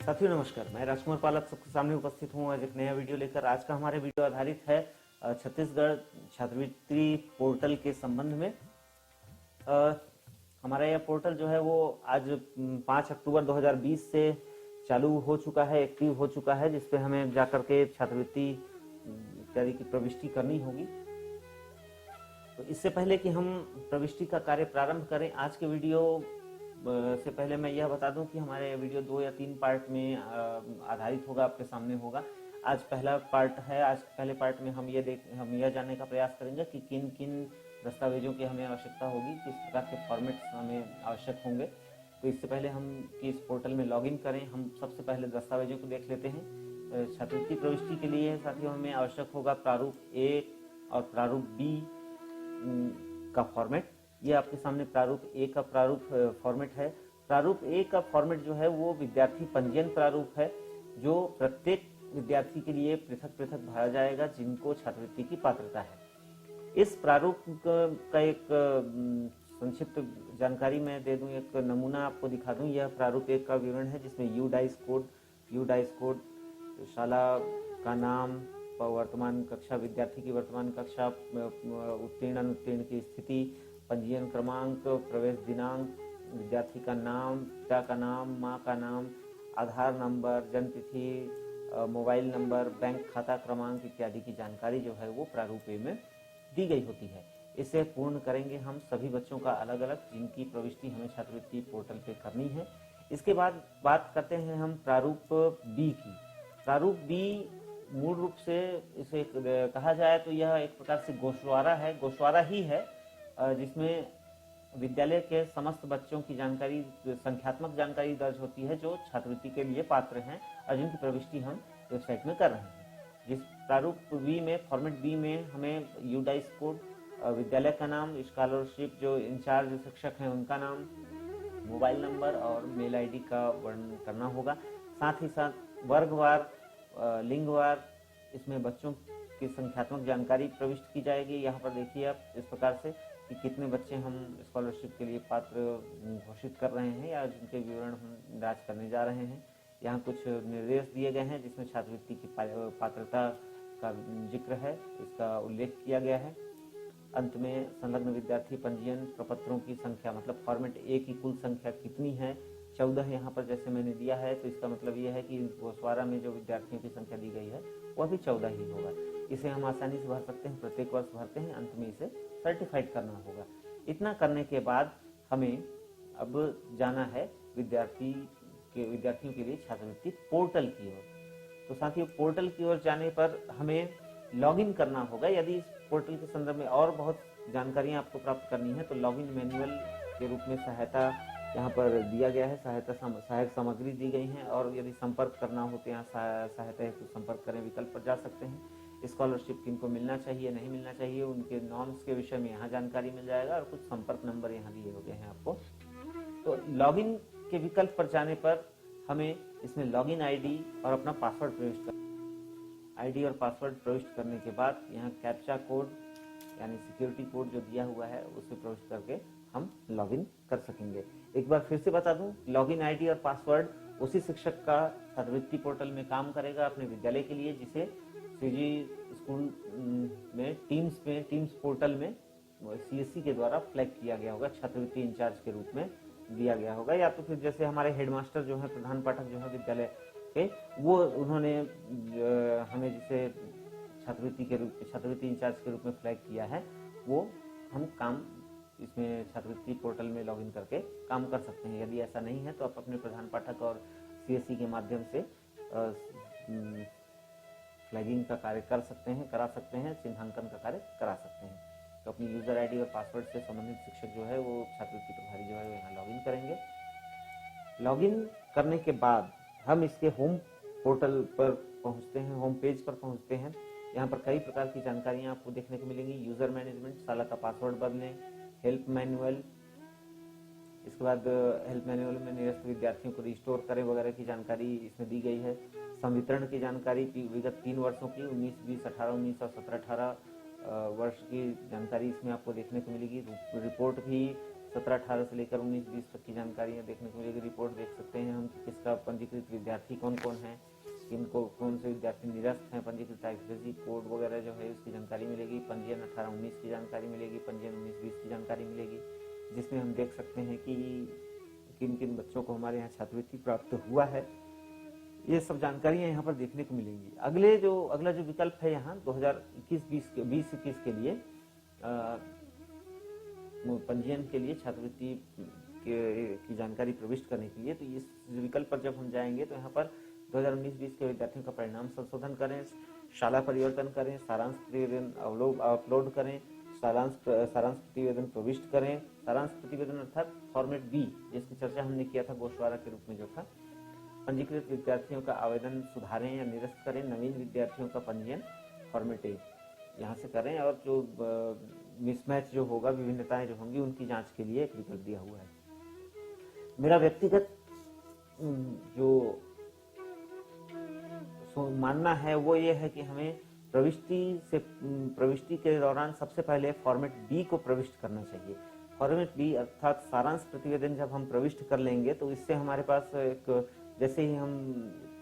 साथियों नमस्कार, मैं राजकुमार पालक सबके सामने उपस्थित हूँ आज एक नया वीडियो लेकर। आज का हमारे वीडियो आधारित है छत्तीसगढ़ छात्रवृत्ति पोर्टल के संबंध में। हमारा यह पोर्टल जो है वो आज 5 अक्टूबर 2020 से चालू हो चुका है, एक्टिव हो चुका है, जिसपे हमें जाकर के छात्रवृत्ति इत्यादि की प्रविष्टि करनी होगी। तो इससे पहले कि हम प्रविष्टि का कार्य प्रारंभ करें, आज के वीडियो से पहले मैं यह बता दूं कि हमारे वीडियो 2 या 3 पार्ट में आधारित होगा, आपके सामने होगा। आज पहला पार्ट है। आज पहले पार्ट में हम यह जानने का प्रयास करेंगे कि किन किन दस्तावेजों की हमें आवश्यकता होगी, किस प्रकार के फॉर्मेट्स हमें आवश्यक होंगे। तो इससे पहले हम कि इस पोर्टल में लॉगिन करें, हम सबसे पहले दस्तावेजों को देख लेते हैं। छात्रवृत्ति प्रविष्टि के लिए साथियों हमें आवश्यक होगा प्रारूप ए और प्रारूप बी का फॉर्मेट। ये आपके सामने प्रारूप ए का प्रारूप फॉर्मेट है। प्रारूप ए का फॉर्मेट जो है वो विद्यार्थी पंजीयन प्रारूप है, जो प्रत्येक विद्यार्थी के लिए पृथक पृथक भरा जाएगा जिनको छात्रवृत्ति की पात्रता है। इस प्रारूप का एक संक्षिप्त जानकारी मैं दे दूं, एक नमूना आपको दिखा दूं। यह प्रारूप ए का विवरण है, जिसमें यू डाइस कोड, शाला का नाम, वर्तमान कक्षा, विद्यार्थी की वर्तमान कक्षा, उत्तीर्ण अनुत्तीर्ण की स्थिति, पंजीयन क्रमांक, प्रवेश दिनांक, विद्यार्थी का नाम, पिता का नाम, माँ का नाम, आधार नंबर, जन्म तिथि, मोबाइल नंबर, बैंक खाता क्रमांक इत्यादि की जानकारी जो है वो प्रारूप ए में दी गई होती है। इसे पूर्ण करेंगे हम सभी बच्चों का अलग अलग, जिनकी प्रविष्टि हमें छात्रवृत्ति पोर्टल पे करनी है। इसके बाद बात करते हैं हम प्रारूप बी की। प्रारूप बी मूल रूप से इसे कहा जाए तो यह एक प्रकार से गोशवारा ही है, जिसमें विद्यालय के समस्त बच्चों की जानकारी, संख्यात्मक जानकारी दर्ज होती है जो छात्रवृत्ति के लिए पात्र हैं और जिनकी प्रविष्टि हम वेबसाइट में कर रहे हैं। जिस प्रारूप बी में, फॉर्मेट बी में, हमें यूडाइस कोड, विद्यालय का नाम, स्कॉलरशिप जो इंचार्ज शिक्षक हैं उनका नाम, मोबाइल नंबर और मेल आईडी का वर्णन करना होगा। साथ ही साथ वर्गवार, लिंगवार इसमें बच्चों की संख्यात्मक जानकारी प्रविष्ट की जाएगी। यहाँ पर देखिए आप इस प्रकार से कि कितने बच्चे हम स्कॉलरशिप के लिए पात्र घोषित कर रहे हैं या जिनके विवरण हम दर्ज करने जा रहे हैं। यहाँ कुछ निर्देश दिए गए हैं जिसमें छात्रवृत्ति की पात्रता का जिक्र है, इसका उल्लेख किया गया है। अंत में संलग्न विद्यार्थी पंजीयन प्रपत्रों की संख्या, मतलब फॉर्मेट ए की कुल संख्या कितनी है, 14 यहाँ पर जैसे मैंने दिया है, तो इसका मतलब यह है कि गोशवारा में जो विद्यार्थियों की संख्या दी गई है वह भी 14 ही होगा। इसे हम आसानी से भर सकते हैं, प्रत्येक वर्ष भरते हैं, अंत में इसे सर्टिफाइड करना होगा। इतना करने के बाद हमें अब जाना है विद्यार्थियों के लिए छात्रवृत्ति पोर्टल की ओर। तो साथियों, पोर्टल की ओर जाने पर हमें लॉगिन करना होगा। यदि इस पोर्टल के संदर्भ में और बहुत जानकारियां आपको प्राप्त करनी है तो लॉगिन मैनुअल के रूप में सहायता यहाँ पर दिया गया है, सहायक सामग्री दी गई है। और यदि संपर्क करना हो तो यहाँ सहायता है तो संपर्क करें विकल्प पर जा सकते हैं। स्कॉलरशिप किनको मिलना चाहिए, नहीं मिलना चाहिए, उनके नॉर्म्स के विषय में यहाँ जानकारी मिल जाएगा और कुछ संपर्क नंबर यहाँ दिए हो गए हैं आपको। तो लॉगिन के विकल्प पर जाने पर हमें इसमें लॉगिन आईडी और अपना पासवर्ड प्रविष्ट करना। आईडी और पासवर्ड प्रविष्ट करने के बाद यहाँ कैप्चा कोड यानी सिक्योरिटी कोड जो दिया हुआ है उसे प्रविष्ट करके हम लॉगिन कर सकेंगे। एक बार फिर से बता दूं, लॉगिन आईडी और पासवर्ड उसी शिक्षक का छात्रवृत्ति पोर्टल में काम करेगा अपने विद्यालय के लिए, जिसे सीजी स्कूल में टीम्स पोर्टल में सीएससी के द्वारा फ्लैग किया गया होगा, छात्रवृत्ति इंचार्ज के रूप में दिया गया होगा। या तो फिर जैसे हमारे हेडमास्टर जो है, प्रधान पाठक जो है विद्यालय के, वो उन्होंने हमें जिसे छात्रवृत्ति इंचार्ज के रूप में फ्लैग किया है, वो हम काम इसमें छात्रवृत्ति पोर्टल में लॉगिन करके काम कर सकते हैं। यदि ऐसा नहीं है तो आप अपने प्रधान पाठक और सीएससी के माध्यम से फ्लैगिंग का कार्य करा सकते हैं, चिन्हांकन का कार्य करा सकते हैं। तो अपनी यूजर आईडी और पासवर्ड से संबंधित शिक्षक जो है वो छात्रवृत्ति प्रभारी जो है यहाँ लॉगिन करेंगे। लॉगिन करने के बाद हम इसके होम पोर्टल पर पहुंचते हैं, होम पेज पर पहुंचते हैं। यहाँ पर कई प्रकार की जानकारियां आपको देखने को मिलेंगी। यूजर मैनेजमेंट, साला का पासवर्ड बदलें, हेल्प मैनुअल, इसके बाद हेल्प मैनुअल में निरस्त विद्यार्थियों को रिस्टोर करें वगैरह की जानकारी इसमें दी गई है। संवितरण की जानकारी विगत 3 वर्षों की 19-20, 18-19 और 17-18 वर्ष की जानकारी इसमें आपको देखने को मिलेगी। रिपोर्ट भी 17-18 से लेकर 19-20 तक की जानकारियां देखने को मिलेगी। रिपोर्ट देख सकते हैं हम किस इसका पंजीकृत विद्यार्थी कौन कौन है, किनको कौन से विद्यार्थी निरस्त हैं, पंजीकृत आईसीएसई कोड वगैरह जो है उसकी जानकारी मिलेगी, पंजीयन 18-19 की जानकारी मिलेगी, पंजीयन 19-20 की जानकारी मिलेगी, जिसमें हम देख सकते हैं कि किन किन बच्चों को हमारे यहाँ छात्रवृत्ति प्राप्त हुआ है। ये सब जानकारियां यहाँ पर देखने को मिलेंगी। अगला जो विकल्प है यहाँ 2021 के लिए पंजीयन के लिए छात्रवृत्ति की जानकारी प्रविष्ट करने के लिए, तो इस विकल्प पर जब हम जाएंगे तो यहाँ पर 2019-20 के विद्यार्थियों का परिणाम संशोधन करें, शाला परिवर्तन करें, सारांश प्रतिवेदन अपलोड करें, सारांश प्रतिवेदन प्रविष्ट करें। सारांश प्रतिवेदन अर्थात फॉर्मेट बी, जिसकी चर्चा हमने किया था गोशवारा के रूप में जो था। पंजीकृत विद्यार्थियों का आवेदन सुधारें या निरस्त करें, नवीन विद्यार्थियों का पंजीयन फॉर्मेट ए यहाँ से करें, और जो मिसमैच जो होगा, विभिन्नताएं जो होंगी, उनकी जांच के लिए एक विकल्प दिया हुआ है। मेरा व्यक्तिगत जो मानना है वो ये है कि हमें प्रविष्टि के दौरान सबसे पहले फॉर्मेट बी को प्रविष्ट करना चाहिए। फॉर्मेट बी अर्थात सारांश प्रतिवेदन जब हम प्रविष्ट कर लेंगे तो इससे हमारे पास जैसे ही हम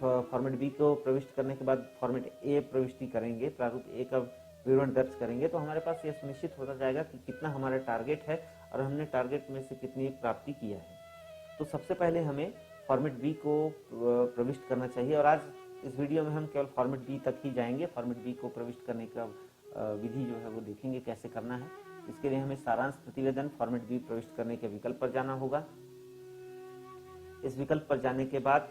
फॉर्मेट बी को प्रविष्ट करने के बाद फॉर्मेट ए प्रविष्टि करेंगे, प्रारूप ए का विवरण दर्ज करेंगे, तो हमारे पास यह सुनिश्चित होता जाएगा कि कितना हमारा टारगेट है और हमने टारगेट में से कितनी प्राप्ति किया है। तो सबसे पहले हमें फॉर्मेट बी को प्रविष्ट करना चाहिए, और आज इस वीडियो में हम केवल फॉर्मेट बी तक ही जाएंगे। फॉर्मेट बी को प्रविष्ट करने का विधि जो है वो देखेंगे कैसे करना है। इसके लिए हमें सारांश प्रतिवेदन फॉर्मेट बी प्रविष्ट करने के विकल्प पर जाना होगा। इस विकल्प पर जाने के बाद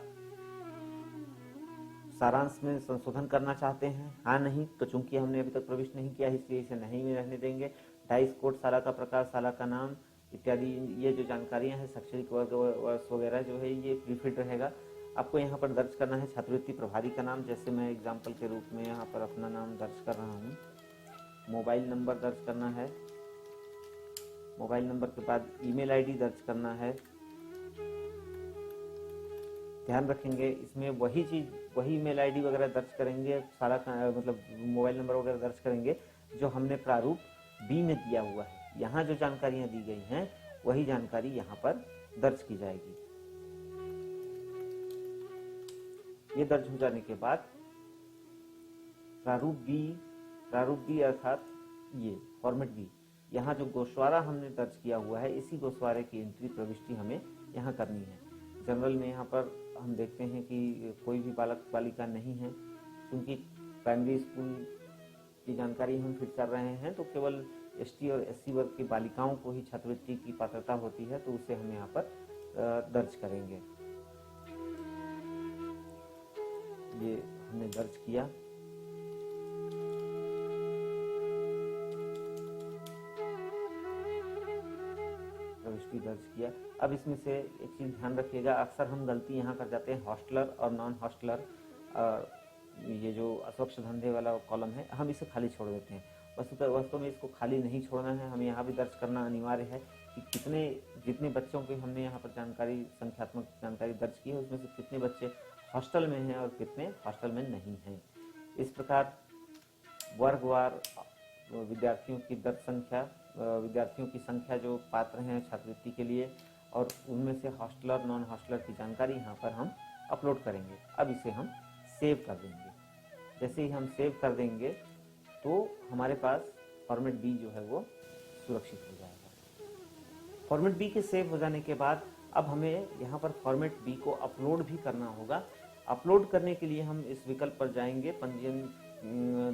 सारांश में संशोधन करना चाहते हैं, हाँ नहीं, तो चूंकि हमने अभी तक प्रविष्ट नहीं किया इसलिए इसे नहीं में रहने देंगे। डाइस कोड, साला का प्रकार, साला का नाम इत्यादि, ये जो जानकारियां हैं, शैक्षणिक वर्ष वगैरह जो है ये प्रीफिल्ड रहेगा। आपको यहाँ पर दर्ज करना है छात्रवृत्ति प्रभारी का नाम, जैसे मैं एग्जाम्पल के रूप में यहाँ पर अपना नाम दर्ज कर रहा हूँ। मोबाइल नंबर दर्ज करना है, मोबाइल नंबर के बाद ईमेल आईडी दर्ज करना है। ध्यान रखेंगे इसमें वही ईमेल आईडी वगैरह दर्ज करेंगे, सारा मतलब मोबाइल नंबर वगैरह दर्ज करेंगे जो हमने प्रारूप बी में दिया हुआ है। यहाँ जो जानकारियां दी गई हैं वही जानकारी यहाँ पर दर्ज की जाएगी। ये दर्ज हो जाने के बाद प्रारूप बी अर्थात ये फॉर्मेट बी, यहाँ जो गोशवारा हमने दर्ज किया हुआ है, इसी गोशवारे की एंट्री प्रविष्टि हमें यहाँ करनी है। जनरल में यहाँ पर हम देखते हैं कि कोई भी बालक बालिका नहीं है, क्योंकि प्राइमरी स्कूल की जानकारी हम फिट कर रहे हैं, तो केवल एसटी और एससी वर्ग की बालिकाओं को ही छात्रवृत्ति की पात्रता होती है, तो उसे हम यहाँ पर दर्ज करेंगे। ये हमने दर्ज किया। प्रविष्टि दर्ज किया। अब इसमें से एक चीज ध्यान रखिएगा, अक्सर हम गलती यहाँ कर जाते हैं, हॉस्टलर और नॉन हॉस्टलर, ये जो अस्वच्छ धंधे वाला कॉलम है, हम इसे खाली छोड़ देते हैं। वास्तव में इसको खाली नहीं छोड़ना है, हमें यहाँ भी दर्ज करना अनिवार्य है कि जितने बच्चों की हमने यहाँ पर संख्यात्मक जानकारी दर्ज की है, उसमें से कितने बच्चे हॉस्टल में हैं और कितने हॉस्टल में नहीं हैं। इस प्रकार वर्गवार विद्यार्थियों की दर्ज संख्या, विद्यार्थियों की संख्या जो पात्र हैं छात्रवृत्ति के लिए, और उनमें से हॉस्टलर नॉन हॉस्टलर की जानकारी यहाँ पर हम अपलोड करेंगे। अब इसे हम सेव कर देंगे। जैसे ही हम सेव कर देंगे तो हमारे पास फॉर्मेट बी जो है वो सुरक्षित हो जाएगा। फॉर्मेट बी के सेव हो जाने के बाद अब हमें यहाँ पर फॉर्मेट बी को अपलोड भी करना होगा। अपलोड करने के लिए हम इस विकल्प पर जाएंगे, पंजीयन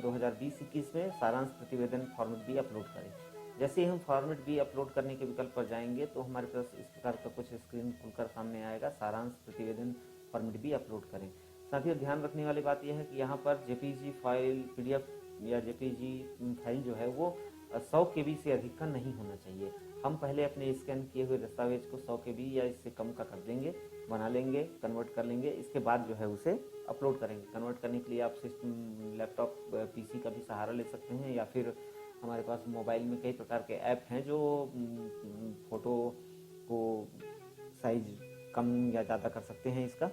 2020-21 में सारांश प्रतिवेदन फॉर्मेट बी अपलोड करें। जैसे ही हम फॉर्मेट बी अपलोड करने के विकल्प पर जाएंगे तो हमारे पास इस प्रकार का कुछ स्क्रीन खुलकर सामने आएगा, सारांश प्रतिवेदन फॉर्मेट बी अपलोड करें। साथियों, ध्यान रखने वाली बात यह है कि यहाँ पर जेपीजी फाइल, पीडीएफ या जेपीजी फाइल जो है वो 100 KB से अधिक का नहीं होना चाहिए। हम पहले अपने स्कैन किए हुए दस्तावेज को 100 KB या इससे कम का कर देंगे, बना लेंगे, कन्वर्ट कर लेंगे। इसके बाद जो है उसे अपलोड करेंगे। कन्वर्ट करने के लिए आप सिस्टम, लैपटॉप, पीसी का भी सहारा ले सकते हैं, या फिर हमारे पास मोबाइल में कई प्रकार के ऐप हैं जो फोटो को साइज कम या ज़्यादा कर सकते हैं इसका।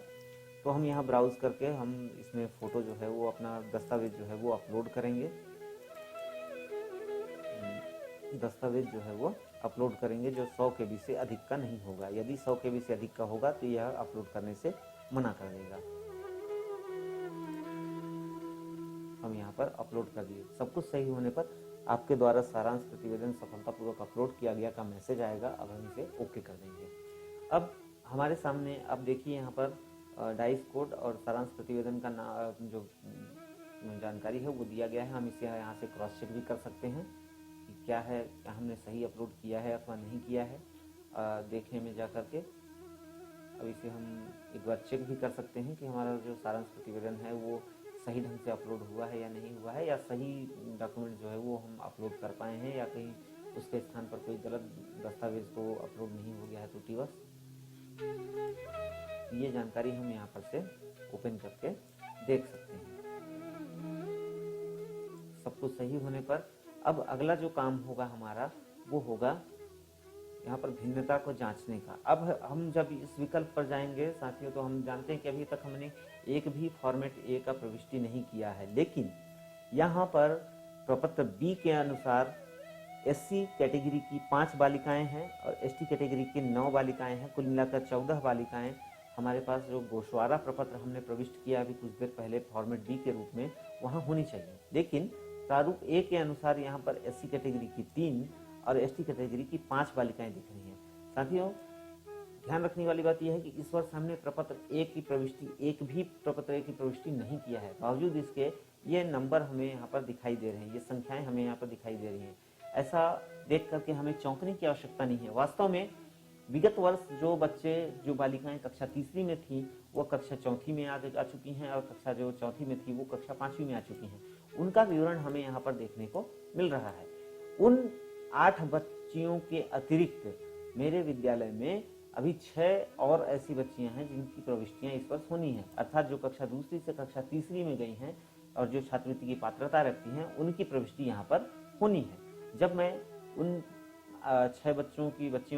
तो हम यहाँ ब्राउज करके हम इसमें फ़ोटो जो है वो, अपना दस्तावेज जो है वो अपलोड करेंगे। दस्तावेज जो है वो अपलोड करेंगे जो 100 KB से अधिक का नहीं होगा। यदि 100 KB से अधिक का होगा तो यह अपलोड करने से मना कर देगा। हम यहाँ पर अपलोड कर दिए। सब कुछ सही होने पर आपके द्वारा सारांश प्रतिवेदन सफलतापूर्वक अपलोड किया गया का मैसेज आएगा। अब हम इसे ओके कर देंगे। अब हमारे सामने अब देखिए यहाँ पर डाइस कोड और सारांश प्रतिवेदन का जो जानकारी है वो दिया गया है। हम इसे यहाँ से क्रॉस चेक भी कर सकते हैं कि क्या है, क्या हमने सही अपलोड किया है अथवा नहीं किया है देखने में जा करके। अब इसे हम एक बार चेक भी कर सकते हैं कि हमारा जो सारांश प्रतिवेदन है वो सही ढंग से अपलोड हुआ है या नहीं हुआ है, या सही डॉक्यूमेंट जो है वो हम अपलोड कर पाए हैं, या कहीं उसके स्थान पर कोई गलत दस्तावेज को अपलोड नहीं हो गया है त्रुटिवश। ये जानकारी हम यहाँ पर से ओपन करके देख सकते हैं। सब कुछ सही होने पर अब अगला जो काम होगा हमारा वो होगा यहाँ पर भिन्नता को जांचने का। अब हम जब इस विकल्प पर जाएंगे साथियों, तो हम जानते हैं कि अभी तक हमने एक भी फॉर्मेट ए का प्रविष्टि नहीं किया है, लेकिन यहाँ पर प्रपत्र बी के अनुसार एससी कैटेगरी की 5 बालिकाएं हैं और एसटी कैटेगरी की 9 बालिकाएं हैं। कुल मिलाकर 14 बालिकाएं हमारे पास जो गोशवारा प्रपत्र हमने प्रविष्ट किया अभी कुछ देर पहले फॉर्मेट बी के रूप में, वहां होनी चाहिए। लेकिन प्रारूप ए के अनुसार यहाँ पर एससी कैटेगरी की 3 और एसटी कैटेगरी की 5 बालिकाएं दिख रही हैं। साथियों, ध्यान रखने वाली बात यह है कि इस वर्ष हमने प्रपत्र ए की प्रविष्टि, एक भी प्रपत्र ए की प्रविष्टि नहीं किया है। बावजूद इसके ये नंबर हमें यहाँ पर दिखाई दे रहे हैं, ये संख्याएं हमें यहाँ पर दिखाई दे रही हैं। ऐसा देख करके हमें चौंकने की आवश्यकता नहीं है। वास्तव में विगत वर्ष जो बालिकाएं कक्षा तीसरी में थी वो कक्षा चौथी में आ चुकी हैं, और कक्षा जो चौथी में थी वो कक्षा 5वीं में आ चुकी हैं। उनका विवरण हमें यहाँ पर देखने को मिल रहा है। उन 8 बच्चियों के अतिरिक्त मेरे विद्यालय में अभी 6 और ऐसी बच्चियां हैं जिनकी प्रविष्टियां इस वर्ष होनी है, अर्थात जो कक्षा दूसरी से कक्षा तीसरी में गई हैं और जो छात्रवृत्ति की पात्रता रखती हैं उनकी प्रविष्टि यहाँ पर होनी है। जब मैं उन 6 बच्चियों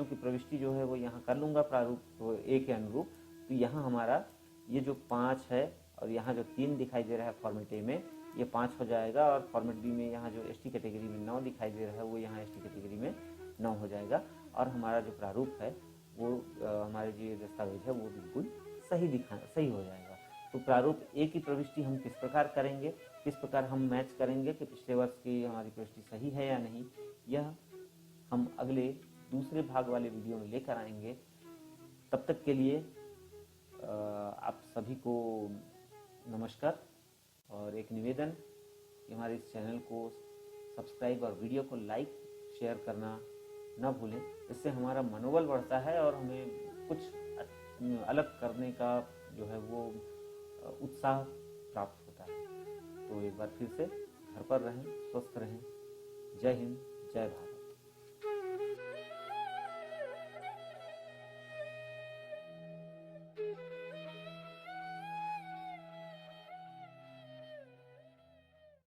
की प्रविष्टि जो है वो यहाँ कर लूंगा प्रारूप ए के अनुरूप, तो यहाँ हमारा ये जो 5 है और यहाँ जो 3 दिखाई दे रहा है फॉर्मेट ए में, ये 5 हो जाएगा, और फॉर्मेट बी में यहाँ जो एसटी कैटेगरी में 9 दिखाई दे रहा है वो यहाँ एसटी कैटेगरी में 9 हो जाएगा, और हमारा जो प्रारूप है वो हमारे जो दस्तावेज है वो बिल्कुल सही हो जाएगा। तो प्रारूप ए की प्रविष्टि हम किस प्रकार करेंगे, किस प्रकार हम मैच करेंगे कि पिछले वर्ष की हमारी प्रविष्टि सही है या नहीं, यह हम अगले दूसरे भाग वाले वीडियो में लेकर आएंगे। तब तक के लिए आप सभी को नमस्कार, और एक निवेदन कि हमारे इस चैनल को सब्सक्राइब और वीडियो को लाइक शेयर करना न भूलें। इससे हमारा मनोबल बढ़ता है और हमें कुछ अलग करने का जो है वो उत्साह प्राप्त होता है। तो एक बार फिर से घर पर रहें, स्वस्थ रहें। जय हिंद, जय भारत।